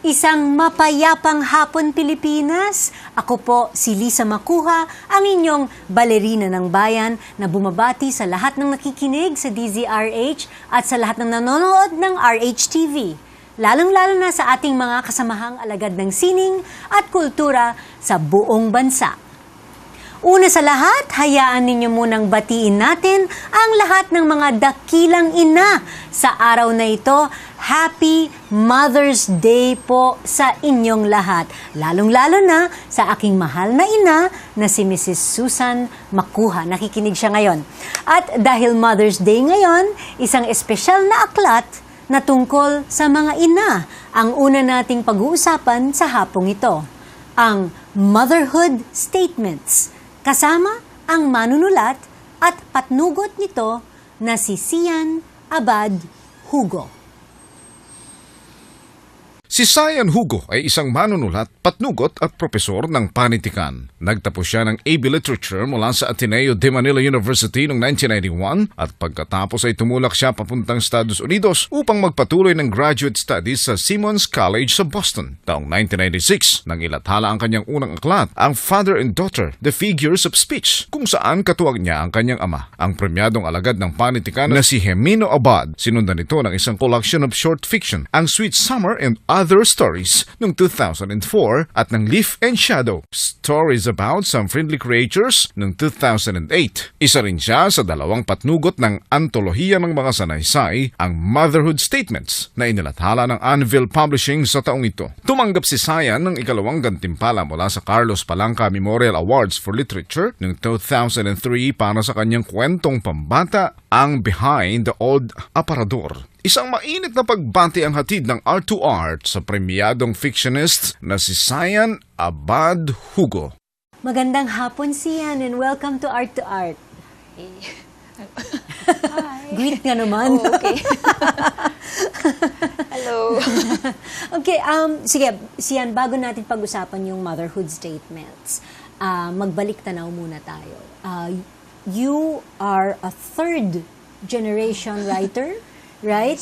Isang mapayapang hapon Pilipinas. Ako po si Lisa Macuja, ang inyong balerina ng bayan na bumabati sa lahat ng nakikinig sa DZRH at sa lahat ng nanonood ng RH-TV. Lalong-lalo na sa ating mga kasamahang alagad ng sining at kultura sa buong bansa. Una sa lahat, hayaan ninyo munang batiin natin ang lahat ng mga dakilang ina sa araw na ito. Happy Mother's Day po sa inyong lahat. Lalong-lalo na sa aking mahal na ina na si Mrs. Susan Macuja. Nakikinig siya ngayon. At dahil Mother's Day ngayon, isang espesyal na aklat na tungkol sa mga ina ang una nating pag-uusapan sa hapong ito. Ang Motherhood Statements. Kasama ang manunulat at patnugot nito na si Cyan Jugo. Si Cyan Jugo ay isang manunulat, patnugot at propesor ng panitikan. Nagtapos siya ng AB Literature mula sa Ateneo de Manila University noong 1991 at pagkatapos ay tumulak siya papuntang Estados Unidos upang magpatuloy ng graduate studies sa Simmons College sa Boston. Taong 1996, nang ilathala ang kanyang unang aklat, ang Father and Daughter, The Figures of Speech, kung saan katuwag niya ang kanyang ama, ang premyadong alagad ng panitikan na si Jimeno Abad. Sinundan nito ng isang collection of short fiction, ang Sweet Summer and Other Stories noong 2004 at ng Leaf and Shadow, Stories About Some Friendly Creatures noong 2008. Isa rin siya sa dalawang patnugot ng antolohiya ng mga sanaysay, ang Motherhood Statements, na inilathala ng Anvil Publishing sa taong ito. Tumanggap si Cyan ng ikalawang gantimpala mula sa Carlos Palanca Memorial Awards for Literature noong 2003 para sa kanyang kwentong pambata, ang Behind the Old Aparador. Isang mainit na pagbati ang hatid ng Art2art sa premyadong fictionist na si Cyan Jugo. Magandang hapon, Cyan, and welcome to Art2art. Hey. Hi. Greet nga naman. Oh, okay. Hello. Okay, sige, Cyan, bago natin pag-usapan yung motherhood statements, magbalik tanaw muna tayo. You are a third generation writer, right?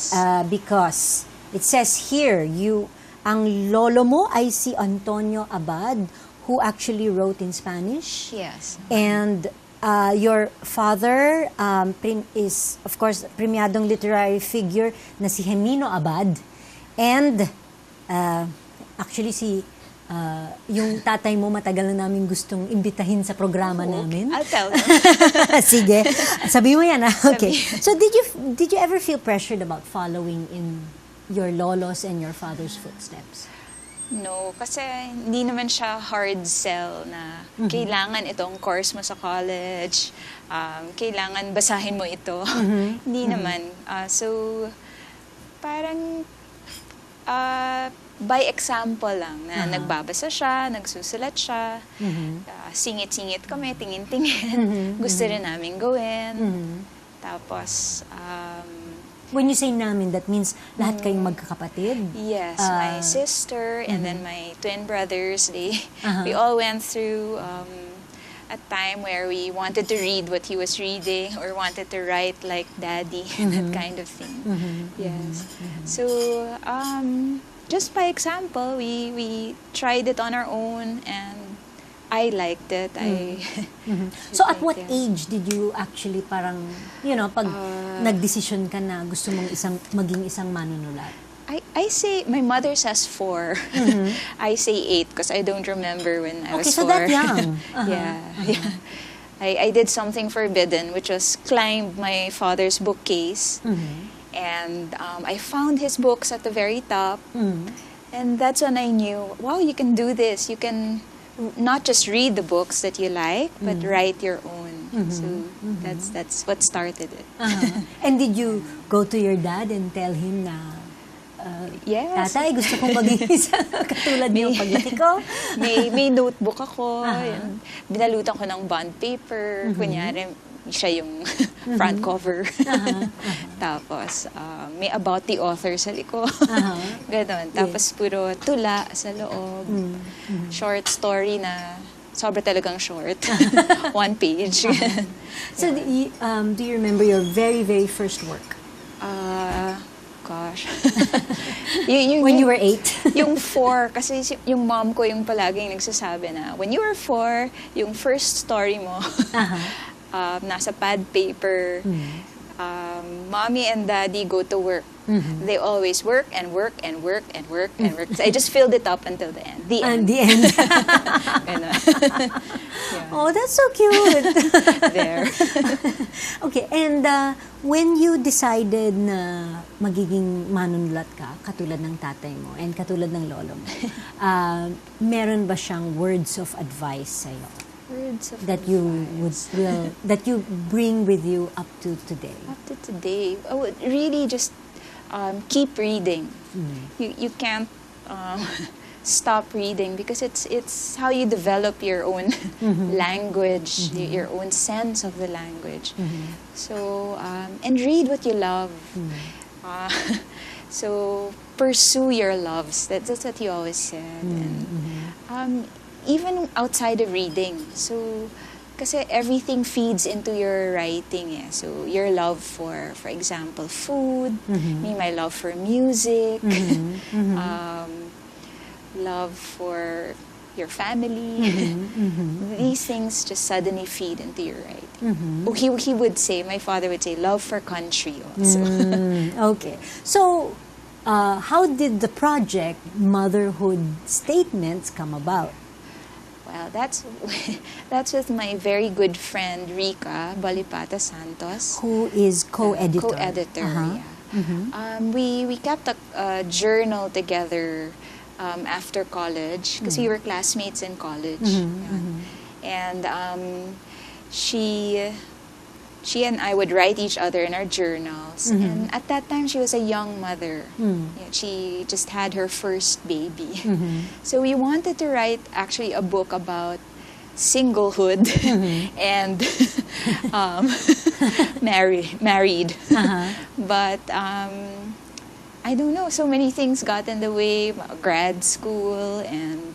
Because it says here, ang lolo mo ay si Antonio Abad, who actually wrote in Spanish. Yes. And your father is, of course, premiadong literary figure na si Jimeno Abad. And actually, yung tatay mo matagal na namin gustong imbitahin sa programa namin. I'll tell them. Sige. Sabi mo yan, okay. So did you ever feel pressured about following in your lolos and your father's footsteps? No, kasi hindi naman siya hard sell na kailangan itong course mo sa college, kailangan basahin mo ito. Hindi naman. So, parang by example lang na nagbabasa siya, nagsusulat siya, singit-singit kami, tingin-tingin, gusto rin namin gawin. Tapos, when you say namin, that means lahat kayong magkakapatid? Yes, my sister and then my twin brothers, we all went through a time where we wanted to read what he was reading or wanted to write like daddy, that kind of thing. Yes. So, just by example, we tried it on our own and I liked it. So at what age did you actually parang, pag nagdesisyon ka na gusto mong maging isang manunulat? I say, my mother says 4. I say 8 because I don't remember when I was 4. Okay, so that young. Yeah. I did something forbidden, which was climb my father's bookcase. And I found his books at the very top. And that's when I knew, wow, you can do this. You can not just read the books that you like, but write your own. So that's what started it. And did you go to your dad and tell him na, yes. Tatay, gusto kong maging isa katulad niyo paglaki ko? may notebook ako. Yan. Binalutan ko ng bond paper. Kunyari, siya yung front cover. Tapos, may about the author sa likod. Ganon. Tapos, puro tula sa loob. Short story na sobra talagang short. 1 page. So, do you remember your very, very first work? gosh. When you were 8? Yung 4, kasi yung mom ko yung palaging nagsasabi na, when you were 4, yung first story mo, nasa pad paper, mommy and daddy go to work. They always work and work and work and work and work. So I just filled it up until the end. The end. The end. Yeah. Oh, that's so cute. There. Okay, and when you decided na magiging manunulat ka, katulad ng tatay mo and katulad ng lolo mo, meron ba siyang words of advice sa'yo? Words of That advice. that you bring with you up to today? Up to today, I would really just keep reading. You can't stop reading because it's how you develop your own language, your own sense of the language. So and read what you love. So pursue your loves. That's what you always said. And even outside of reading. So kasi everything feeds into your writing. So your love for example, food, me, my love for music, love for your family. These things just suddenly feed into your writing. He would say, my father would say, love for country also. Okay. So, how did the project Motherhood Statements come about? Well, that's with my very good friend Rica Balipata Santos, Who is co-editor? Co-editor, yeah. We kept a journal together after college because we were classmates in college. And she and I would write each other in our journals. And at that time, she was a young mother. Yeah, she just had her first baby. So we wanted to write actually a book about singlehood and married. But I don't know, so many things got in the way, grad school and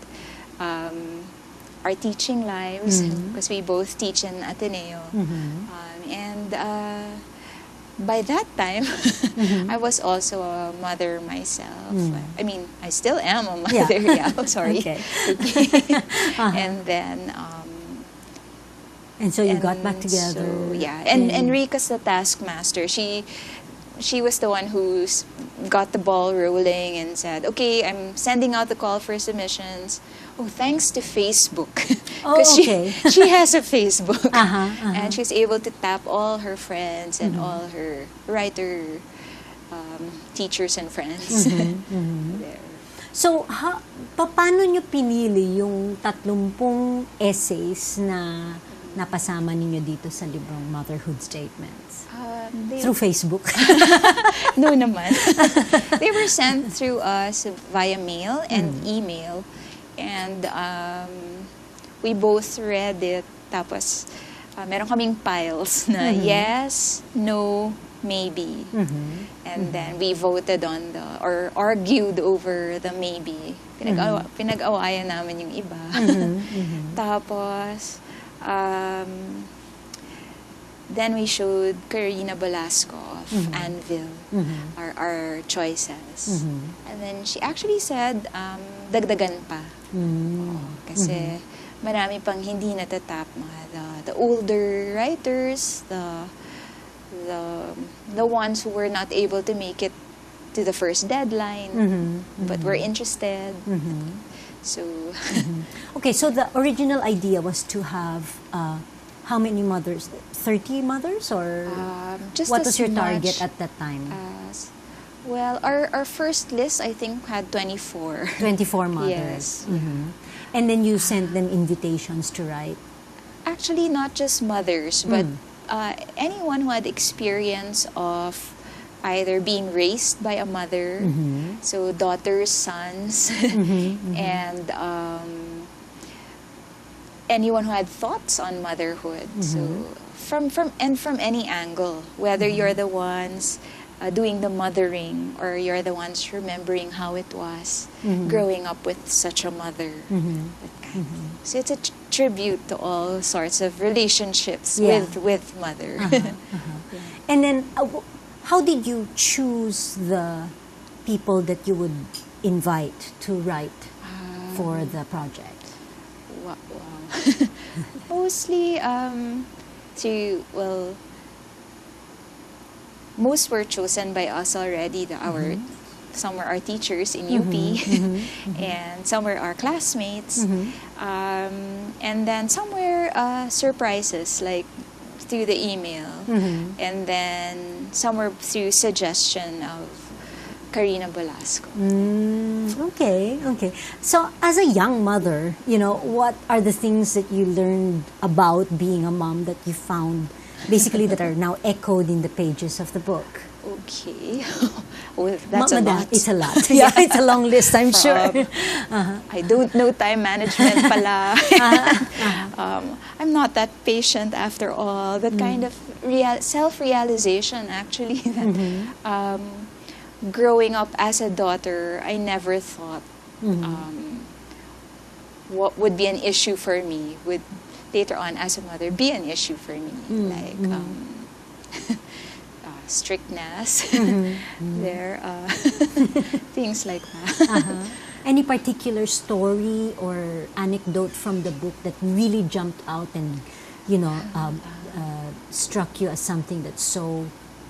our teaching lives, because we both teach in Ateneo. And by that time, I was also a mother myself. I mean, I still am a mother. Yeah, sorry. Okay. And then... and so you got back together. So, yeah, and Rika's the taskmaster. She was the one who got the ball rolling and said, okay, I'm sending out the call for submissions. Oh, thanks to Facebook. Oh, okay. she has a Facebook. And she's able to tap all her friends and all her writer teachers and friends. There. So, paano nyo pinili yung 30 essays na napasama ninyo dito sa librong Motherhood Statements? Through Facebook? No naman. They were sent through us via mail and email. And we both read it. Tapos, meron kaming piles na yes, no, maybe. And then we voted on or argued over the maybe. Pinag-awayan namin yung iba. Tapos, then we showed Karina Velasco of Anvil, our choices. And then she actually said, dagdagan pa. Kasi marami pang hindi natatap, the older writers, the ones who were not able to make it to the first deadline, but were interested. So, okay, so the original idea was to have how many mothers? 30 mothers, or just what as was your target much at that time? Well, our first list, I think, had 24. 24 mothers. Yes. And then you sent them invitations to write? Actually, not just mothers, but anyone who had experience of either being raised by a mother, so daughters, sons, and anyone who had thoughts on motherhood. So from any angle, whether you're the ones doing the mothering or you're the ones remembering how it was growing up with such a mother. That kind of thing. So it's a tribute to all sorts of relationships with mother. And then how did you choose the people that you would invite to write for the project? Wow. Mostly, most were chosen by us already. Some were our teachers in UP, and some were our classmates, and then some were surprises, like through the email, and then some were through suggestion of Karina Velasco. Okay. So, as a young mother, what are the things that you learned about being a mom that you found, basically, that are now echoed in the pages of the book? Okay. Well, that's a Madam, lot. it's a lot. Yeah, it's a long list, I'm sure. I don't know time management pala. I'm not that patient after all. That kind of self-realization, actually, that growing up as a daughter, I never thought what would be an issue for me would later on as a mother be an issue for me. Like strictness, things like that. Any particular story or anecdote from the book that really jumped out and, struck you as something that's so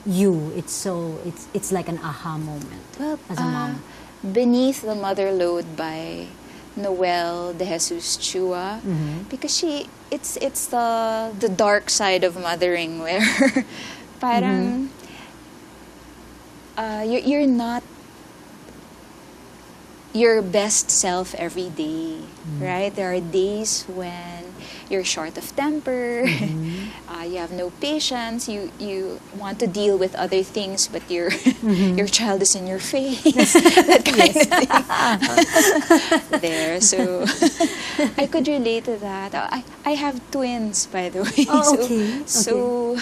you? It's like an aha moment as a mom. Beneath the Mother Load by Noel de Jesus Chua, because it's the dark side of mothering, where parang you're not your best self every day, right? There are days when you're short of temper, you have no patience, you want to deal with other things, but your child is in your face, that kind of thing. There, so I could relate to that. I have twins, by the way. Oh, okay. So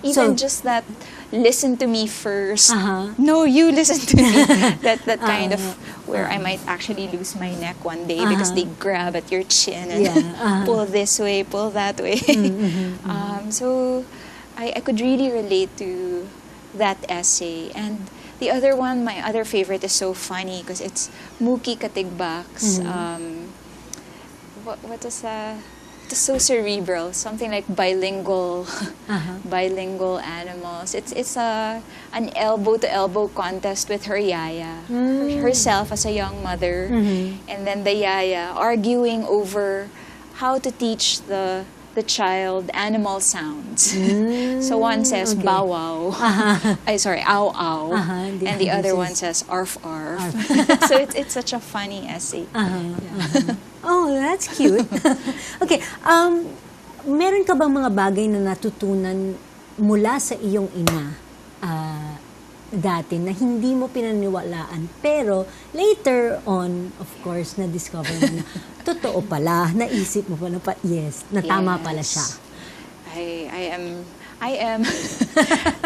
even just that, listen to me first. No, you listen to me. That kind of where I might actually lose my neck one day because they grab at your chin and pull this way, pull that way. So I could really relate to that essay. And the other one, my other favorite, is so funny because it's Muki Katigbak's what is that? It's so cerebral, something like bilingual animals. It's an elbow to elbow contest with her yaya, herself as a young mother, and then the yaya arguing over how to teach the child animal sounds. So one says bow wow, ow ow, and the other one says arf arf. So it's such a funny essay. Oh, that's cute. Okay, meron ka bang mga bagay na natutunan mula sa iyong ina dati na hindi mo pinaniwalaan, pero later on, of course, na-discover mo na totoo pala, naisip mo pala na tama pala siya? I am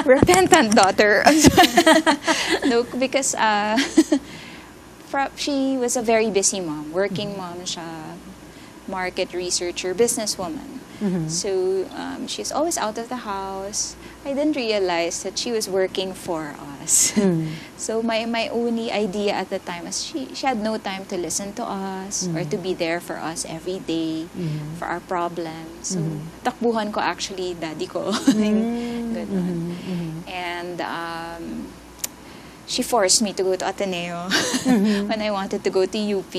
repentant daughter. No, because she was a very busy mom, working mom siya, market researcher, businesswoman. So she's always out of the house. I didn't realize that she was working for us. So my only idea at the time was she had no time to listen to us or to be there for us every day for our problems. So takbuhan ko actually daddy ko. Ganun. And she forced me to go to Ateneo when I wanted to go to UP.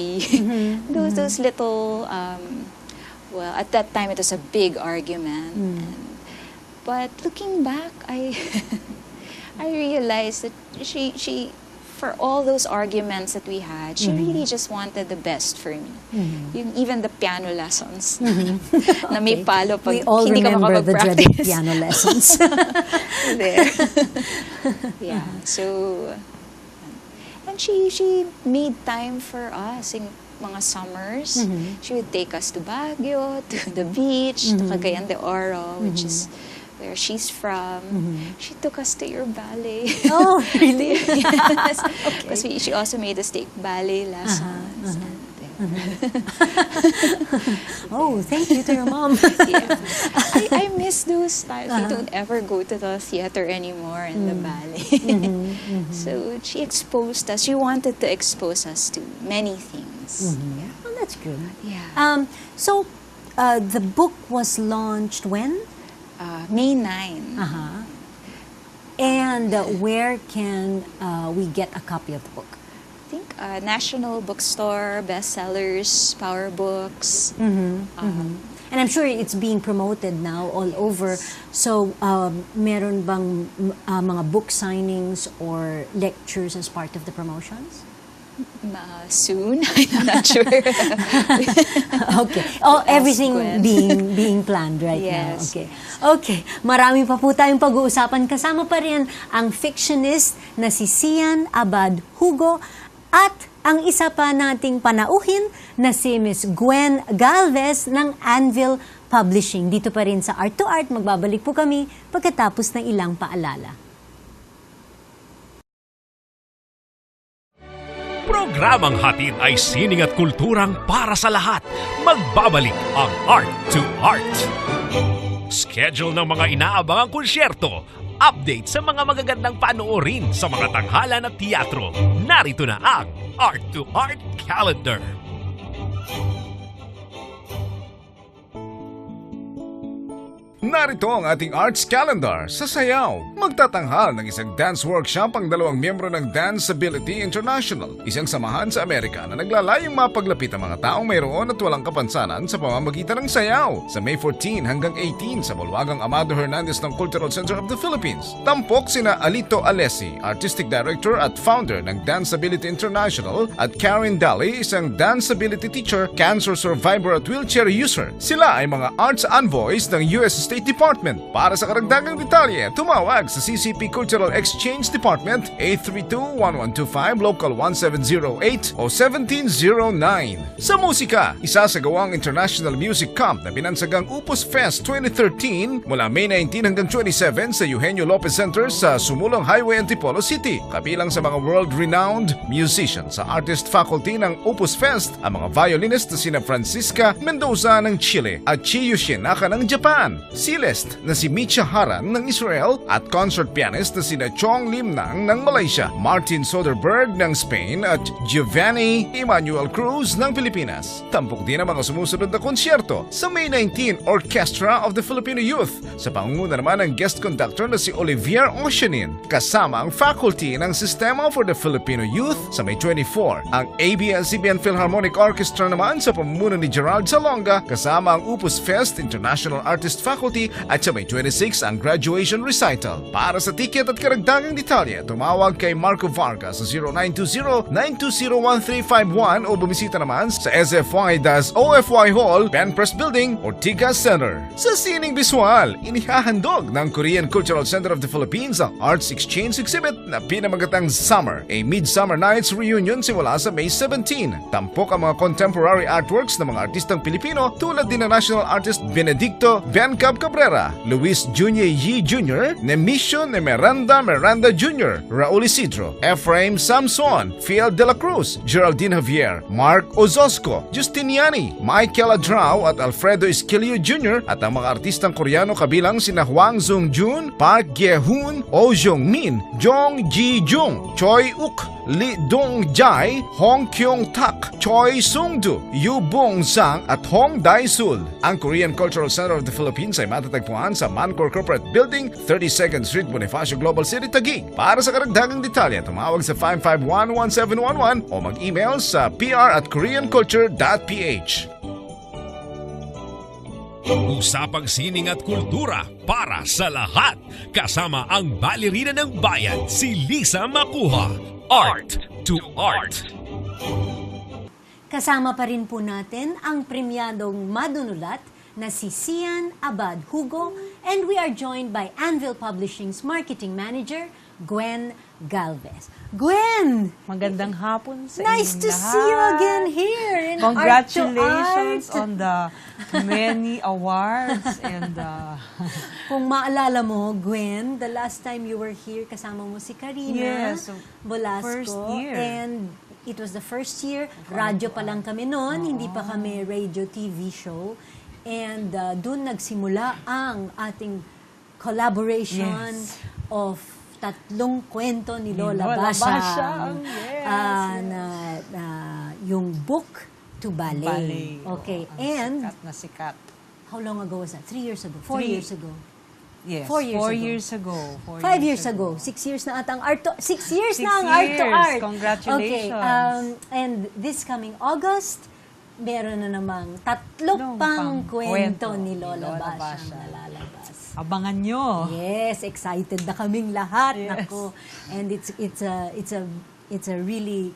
Those little, well, at that time it was a big argument. But looking back, I realized that she for all those arguments that we had, she really just wanted the best for me. Even the piano lessons na may palo pag we all hindi ka remember the dreaded makapag-practice. piano lessons. There. Yeah. So, and she made time for us in mga summers. She would take us to Baguio, to the beach, to Cagayan de Oro, which is where she's from. She took us to your ballet. Oh, really? Yes. Because she also made us take ballet lessons. Oh, thank you to your mom. Yeah. I miss miss those times. We don't ever go to the theater anymore and the ballet. So she exposed us. She wanted to expose us to many things. Yeah. Well, that's good. Yeah. So, the book was launched when? May 9. And where can we get a copy of the book? I think National Bookstore, bestsellers, Power Books. And I'm sure it's being promoted now all over. So, meron bang mga book signings or lectures as part of the promotions? Soon. I'm not sure. Okay. Oh, everything being planned right now. Yes. Okay. Okay. Marami pa po tayong pag-uusapan. Kasama pa rin ang fictionist na si Cyan Abad Jugo at ang isa pa nating panauhin na si Miss Gwen Galvez ng Anvil Publishing. Dito pa rin sa Art2art. Magbabalik po kami pagkatapos ng ilang paalala. Programang hatid ay sining at kulturang para sa lahat. Magbabalik ang Art2art. Schedule ng mga inaabangang konsyerto. Update sa mga magagandang panoorin sa mga tanghalan at teatro. Narito na ang Art2art Calendar. Narito ang ating arts calendar sa Sayaw. Magtatanghal ng isang dance workshop ang 2 miyembro ng Danceability International, isang samahan sa Amerika na naglalayong mapaglapit ang mga taong mayroon at walang kapansanan sa pamamagitan ng sayaw sa May 14 hanggang 18 sa Bulwagang Amado Hernandez ng Cultural Center of the Philippines. Tampok sina Alito Alesi, Artistic Director at Founder ng Danceability International, at Karen Daly, isang Danceability Teacher, Cancer Survivor at Wheelchair User. Sila ay mga arts envoys ng US State Department. Para sa karagdagang detalye, tumawag sa CCP Cultural Exchange Department 832-1125 Local 1708 o 1709. Sa musika, isasagawang International Music Camp na binansagang Upos Fest 2013 mula May 19 hanggang 27 sa Eugenio Lopez Center sa Sumulong Highway, Antipolo City. Kabilang sa mga world-renowned musicians sa artist faculty ng Upos Fest ang mga violinist na sina Francisca Mendoza ng Chile at Chiyo Shinaka ng Japan, Celeste na si Micha Haran ng Israel at concert pianist na sina Chong Limnang ng Malaysia, Martin Soderberg ng Spain at Giovanni Emmanuel Cruz ng Pilipinas. Tampok din ang mga sumusunod na konsyerto sa May 19, Orchestra of the Filipino Youth sa pangunguna naman ng guest conductor na si Olivier Oceanin, kasama ang faculty ng Sistema for the Filipino Youth sa May 24. Ang ABS-CBN Philharmonic Orchestra naman sa pamumuno ni Gerald Salonga kasama ang Upos Fest International Artist Faculty at sa May 26 ang graduation recital. Para sa ticket at karagdagang detalye, tumawag kay Marco Vargas sa 0920-920-1351 o bumisita naman sa SFY-OFY Hall, Penpress Building, Ortigas Center. Sa sining visual, inihahandog ng Korean Cultural Center of the Philippines ang Arts Exchange Exhibit na pinamagatang Summer, a Midsummer Nights Reunion simula sa May 17. Tampok ang mga contemporary artworks ng mga artistang Pilipino tulad din ng national artist Benedicto Bencab Cabrera, Luis Junior Yi Jr., Nemisio Miranda Jr., Raul Isidro, Efraim Samson, Fiel de la Cruz, Geraldine Javier, Mark Ozosco, Justiniani, Michael Adrao at Alfredo Esquilio Jr. at ang mga artistang Koreano kabilang sina Hwang Zung-jun, Park Ye-hoon, Oh Jong-min, Jong Ji-jung, Choi Uk, Lee Dong-jae, Hong Kyung-tak, Choi Sung-du, Yu Bong-sang at Hong Dae-sul. Ang Korean Cultural Center of the Philippines ay matatagpuan sa Mancor Corporate Building, 32nd Street, Bonifacio, Global City, Taguig. Para sa karagdagang detalye, tumawag sa 551-1711 o mag-email sa pr@koreanculture.ph. Usapang sining at kultura para sa lahat. Kasama ang balerina ng bayan, si Lisa Macuja. Art2art. Kasama pa rin po natin ang premyadong madunulat na si Cyan Abad Jugo, and we are joined by Anvil Publishing's Marketing Manager, Gwen Galvez. Gwen! Magandang hapon sa Nice inyong to lahat. see you again here in Congratulations Art2art. on the many awards and Kung maalala mo, Gwen, the last time you were here, kasama mo si Karina Yes, so Velasco. first year. And it was the first year. Radyo pa lang kami noon, hindi pa kami radio TV show. And doon nagsimula ang ating collaboration Yes. of tatlong kwento ni Lola Lola Basyang. Basyang, yes, Na yung book to ballet. Ballet. Okay. Oo, ang And sikat na sikat. how long ago was that? 3 years ago? 4 Three- years ago? Yes, 4 years 4 ago. years ago. 5 years ago. 6 years na ata ang Art2. 6 years 6 na ang Art2art. years. Congratulations. Okay. And this coming August, meron na namang tatlo Tatlong pang pang kwento kwento ni ni Lola Lola Basyang Basyang. nalalabas. Abangan nyo. Yes, excited na kaming lahat. Yes. Nako. And it's a really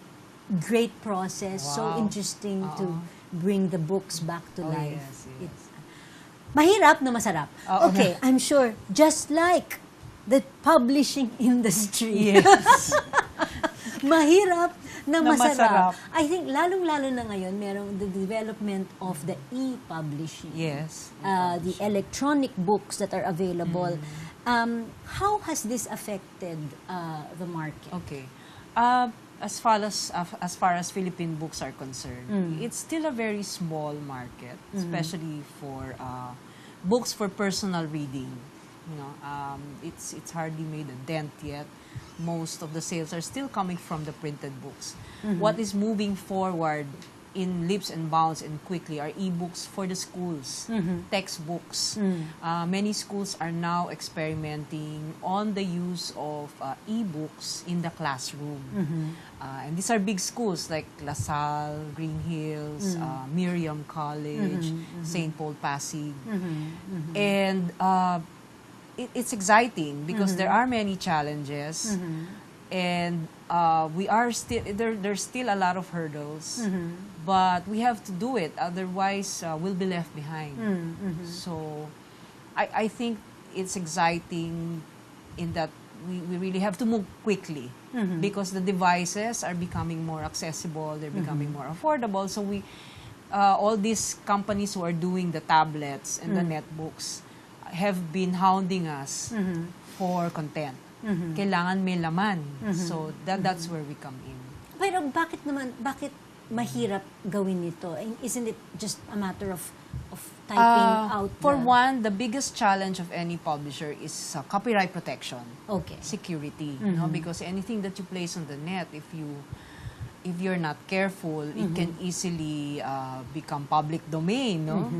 great process. So Wow. interesting to bring the books back to Oh, life. yes, yes. It's mahirap na masarap. Oo. Okay, I'm sure just like the publishing industry. Yes. Mahirap na Na masarap. masarap. I think lalong-lalo na ngayon merong the development of the e-publishing. Yes. The electronic books that are available. How has this affected the market? Okay. As far as Philippine books are concerned, it's still a very small market, especially for books for personal reading. You know, it's hardly made a dent yet. Most of the sales are still coming from the printed books. What is moving forward in leaps and bounds and quickly are ebooks for the schools, textbooks. Many schools are now experimenting on the use of ebooks in the classroom. And these are big schools like LaSalle, Green Hills, Miriam College, St. Paul Pasig. And it's exciting because there are many challenges. And we are still there's still a lot of hurdles, but we have to do it. Otherwise, we'll be left behind. So, I think it's exciting in that we really have to move quickly because the devices are becoming more accessible. They're becoming more affordable. So all these companies who are doing the tablets and the netbooks have been hounding us for content. Kailangan may laman. So that's where we come in. Pero bakit mahirap gawin ito? Isn't it just a matter of typing out? For one, the biggest challenge of any publisher is copyright protection. Okay. Security. You know, because anything that you place on the net, if you're not careful, it can easily become public domain, no?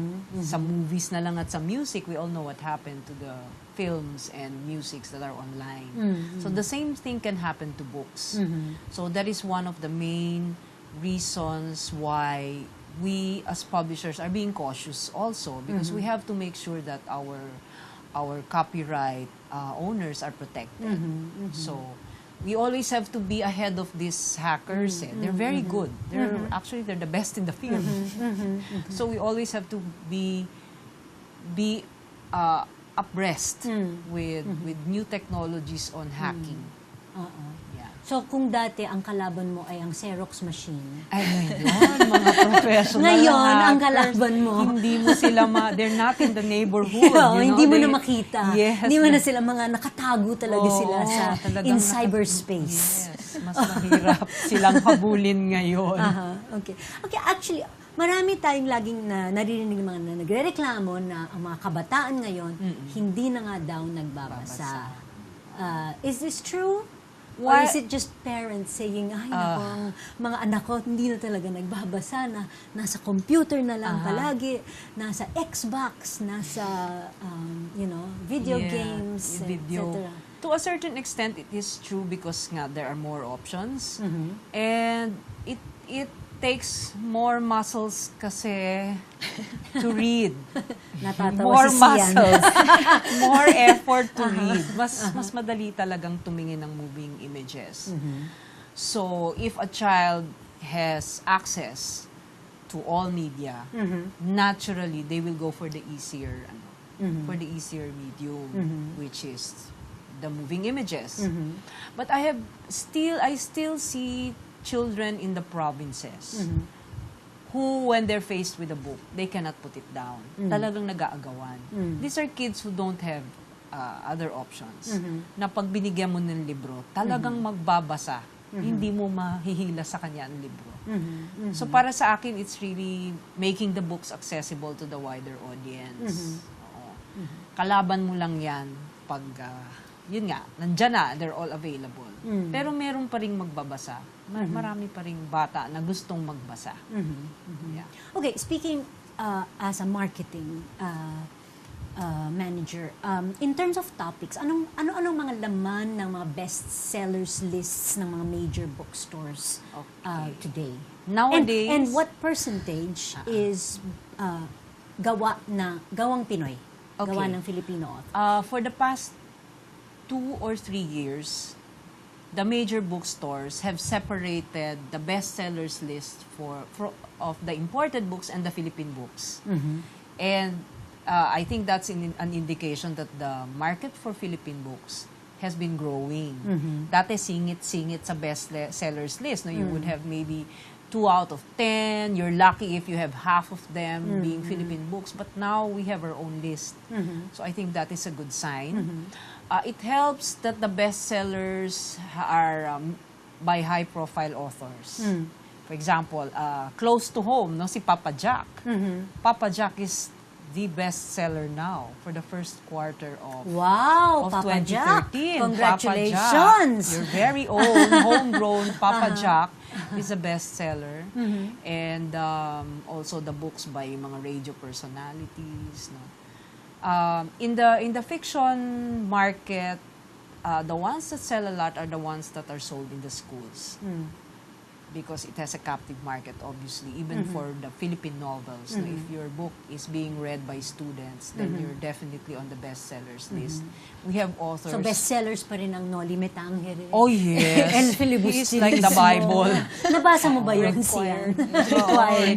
Sa movies na lang at sa music, we all know what happened to the films and musics that are online. So the same thing can happen to books. So that is one of the main reasons why we as publishers are being cautious also, because we have to make sure that our copyright owners are protected. So we always have to be ahead of these hackers. They're very good. They're the best in the field. So we always have to be abreast with new technologies on hacking. Yeah. So kung dati ang kalaban mo ay ang Xerox machine, Ay, ngayon, mga professional ngayon ang hackers, kalaban mo. Hindi mo sila they're not in the neighborhood. Oo, you know? hindi mo na makita. Yes. Hindi mo na sila mga nakatago talaga Oo, sila talagang in cyberspace. Yes, mas mahirap silang habulin ngayon. Aha, okay. Okay, actually, marami tayong laging naririnig mga na nagrereklamo na ang mga kabataan ngayon hindi na nga daw nagbabasa. Is this true? Or Why- is it just parents saying, ay, naku, ang mga anak ko hindi na talaga nagbabasa, na nasa computer na lang palagi, nasa Xbox, nasa, video Yeah, games, video. etc. To a certain extent, it is true because nga there are more options. And it takes more muscles kasi to read. Natatawa More si Cyan. muscles. More effort to read. Mas madali talagang tumingin ng moving images. So, if a child has access to all media, naturally, they will go for the easier medium, which is the moving images. But I still see children in the provinces who, when they're faced with a book, they cannot put it down. Talagang nag-aagawan. These are kids who don't have other options. Na pag binigyan mo ng libro, talagang magbabasa hindi mo mahihila sa kanya ang libro. So para sa akin, it's really making the books accessible to the wider audience. Oo. Kalaban mo lang yan pag, yun nga, nandyan na, they're all available. Pero meron pa ring magbabasa. Marami pa ring bata na gustong magbasa. Yeah. Okay, speaking as a marketing manager, in terms of topics, ano mga laman ng mga bestsellers lists ng mga major bookstores today? Nowadays, and what percentage is gawang Pinoy? Gawa ng Filipino author? For the past 2 or 3 years, the major bookstores have separated the bestsellers list of the imported books and the Philippine books. And I think that's an indication that the market for Philippine books has been growing. Dati singit sa bestsellers list. No? You would have maybe 2 out of 10. You're lucky if you have half of them being Philippine books. But now we have our own list. So I think that is a good sign. It helps that the bestsellers are by high-profile authors. For example, close to home, no, si Papa Jack. Papa Jack is the bestseller now for the first quarter of Papa 2013. Jack. Congratulations! Papa Jack, your very own homegrown Papa Jack is a bestseller. And also the books by mga radio personalities. No? In the fiction market, the ones that sell a lot are the ones that are sold in the schools. Because it has a captive market, obviously, even for the Philippine novels. No? If your book is being read by students, then you're definitely on the bestsellers list. We have authors... So bestsellers pa rin ang Noli Me Tangere. Oh, yes. And He is like the Bible. Nabasa mo ba yun, Cyan?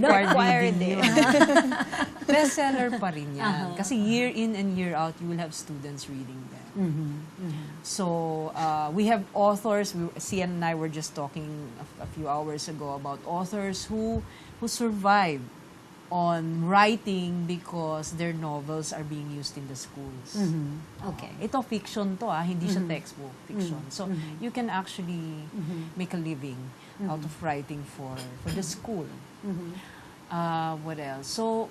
Required din. Bestseller pa rin yan. Kasi year in and year out, you will have students reading them. So, we have authors, Cyan and I were just talking a few hours ago about authors who survive on writing because their novels are being used in the schools. Okay. Ito fiction to, hindi siya textbook, fiction. So, you can actually make a living out of writing for the school. What else? So,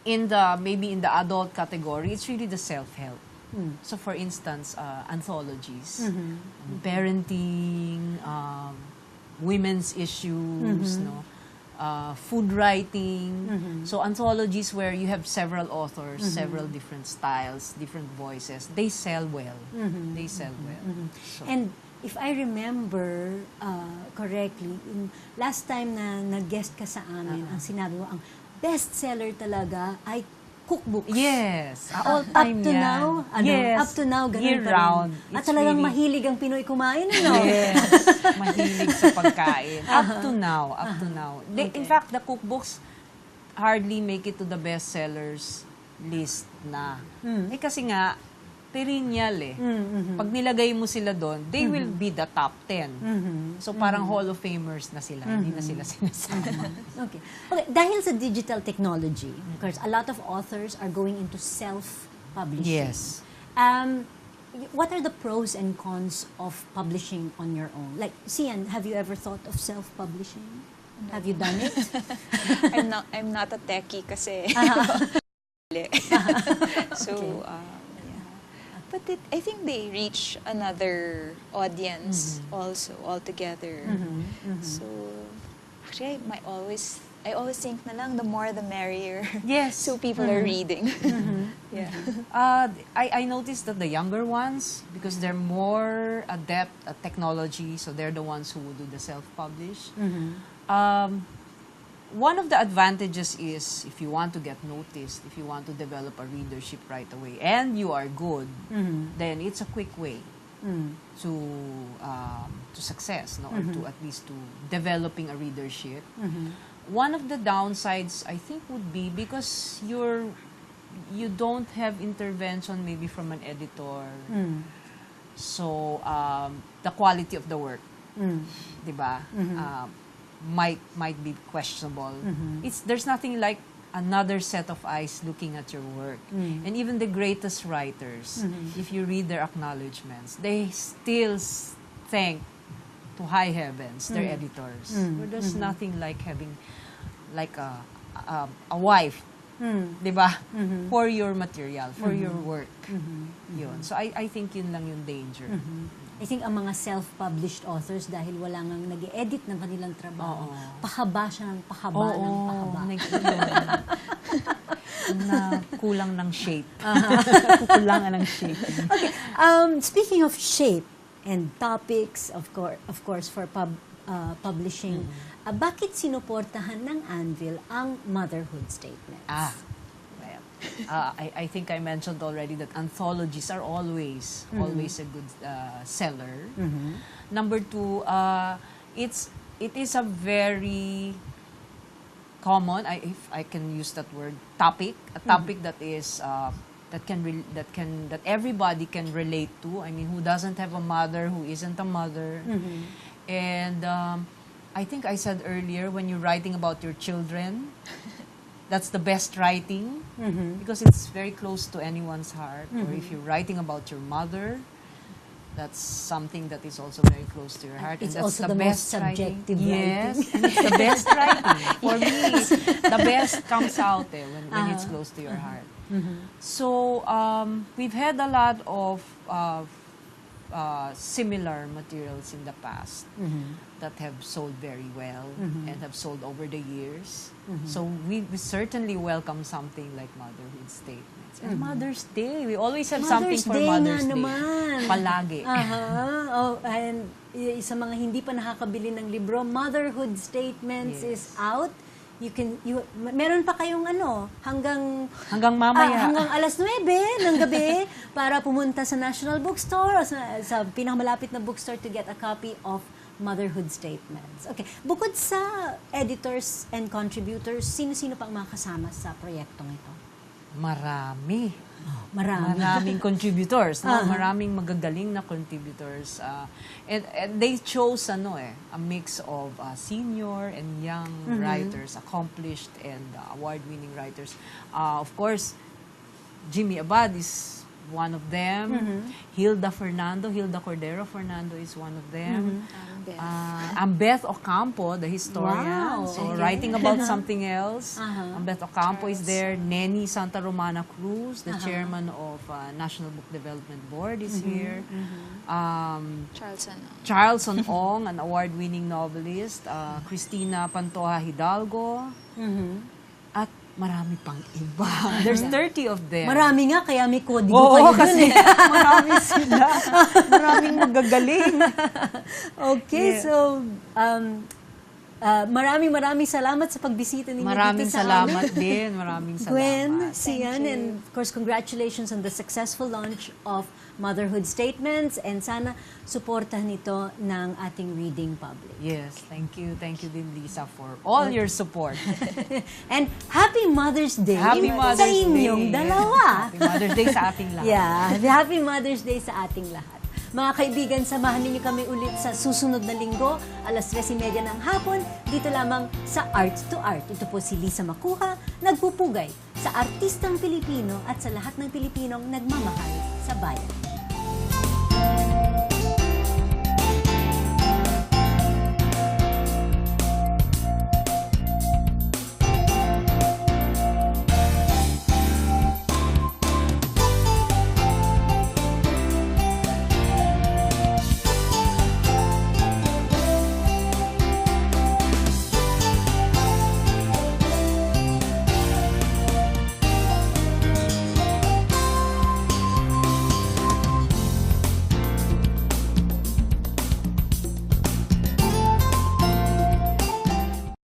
maybe in the adult category, it's really the self-help. So, for instance, anthologies, parenting, women's issues, no, food writing. So, anthologies where you have several authors, several different styles, different voices. They sell well. They sell well. So, And if I remember correctly, last time na nag-guest ka sa amin, ang sinabi mo, ang bestseller talaga ay cookbooks. yes. All time up to yan. now, Yes. up to now, ganun Year pa rin. round. At It's talagang really- mahilig ang Pinoy kumain, ano? Yes. Mahilig sa pagkain. Up to now. In fact, the cookbooks hardly make it to the bestsellers list na. Kasi nga, perennial eh. Pag nilagay mo sila doon, they will be the top 10. So parang Hall of Famers na sila. Hindi na sila sinasama. Okay. Okay, dahil sa digital technology, of course, a lot of authors are going into self-publishing. Yes. What are the pros and cons of publishing on your own? Like, Cyan, have you ever thought of self-publishing? Have you done it? I'm not a techie kasi. So, yeah. But I think they reach another audience also altogether. So, actually, I always think na lang the more the merrier. Yes. So people are reading. Yeah. I noticed that the younger ones, because they're more adept at technology, so they're the ones who do the self-publish. One of the advantages is if you want to get noticed, if you want to develop a readership right away, and you are good, then it's a quick way to success, no? Or to at least to developing a readership. One of the downsides, I think, would be because you don't have intervention maybe from an editor. So the quality of the work, diba? Might be questionable. There's nothing like another set of eyes looking at your work. And even the greatest writers, if you read their acknowledgments, they still thank to high heavens their editors. There's nothing like having like a wife, 'di ba? For your material, for your work. Yun. So I think yun lang yung danger. I think ang mga self-published authors, dahil wala nang nag-edit ng kanilang trabaho, pahaba siya ng pahaba ng pahaba. Na kulang ng shape. Kukulangan ng shape. Okay. Speaking of shape and topics, of course, for publishing, bakit sinuportahan ng Anvil ang motherhood statements? I think I mentioned already that anthologies are always a good seller. Number two, it is a very common, if I can use that word, topic, a topic that is that everybody can relate to. I mean, who doesn't have a mother, who isn't a mother, and I think I said earlier, when you're writing about your children, that's the best writing because it's very close to anyone's heart. Or if you're writing about your mother, that's something that is also very close to your heart. It's and that's also the most subjective writing. Yes, and it's the best writing. For me, the best comes out when it's close to your heart. So we've had a lot of similar materials in the past that have sold very well and have sold over the years. So we certainly welcome something like motherhood statements. And Mother's Day, we always have something for Mother's Day. Naman. Palagi. And sa mga hindi pa nakakabili ng libro, Motherhood Statements is out. Meron pa kayong hanggang mamaya. Hanggang alas 9 ng gabi para pumunta sa National Bookstore o sa pinakamalapit na bookstore to get a copy of Motherhood Statements. Okay. Bukod sa editors and contributors, sino-sino pang mga kasama sa proyektong ito? Marami. Maraming contributors, no? Maraming magagaling na contributors. And they chose a mix of senior and young writers, accomplished and award-winning writers. Of course, Jimmy Abad is one of them. Hilda Cordero Fernando is one of them. Beth Ocampo, the historian, writing about something else. Beth Ocampo is there. Neni Santa Romana Cruz, the chairman of National Book Development Board, is here. Charles Ong, an award-winning novelist. Cristina Pantoja Hidalgo. At marami pang iba. There's 30 of them. Marami nga, kaya may kodigo kayo kasi dun eh. marami sila. Maraming magagaling. Okay, so maraming salamat sa pagbisita ninyo Maraming dito sa salamat din. Maraming salamat. Gwen, Cyan, and of course, congratulations on the successful launch of Motherhood Statements, and sana suportahan ito ng ating reading public. Yes, thank you. Thank you din, Lisa, for all your support. And Happy Mother's Day Happy Mother's sa inyong Day. dalawa. Happy Mother's Day sa ating lahat. Yeah, Happy Mother's Day sa ating lahat. Mga kaibigan, samahan ninyo kami ulit sa susunod na linggo, alas 3:30 ng hapon, dito lamang sa Art2art. Ito po si Lisa Macuja, nagpupugay sa artistang Pilipino at sa lahat ng Pilipinong nagmamahal sa bayan.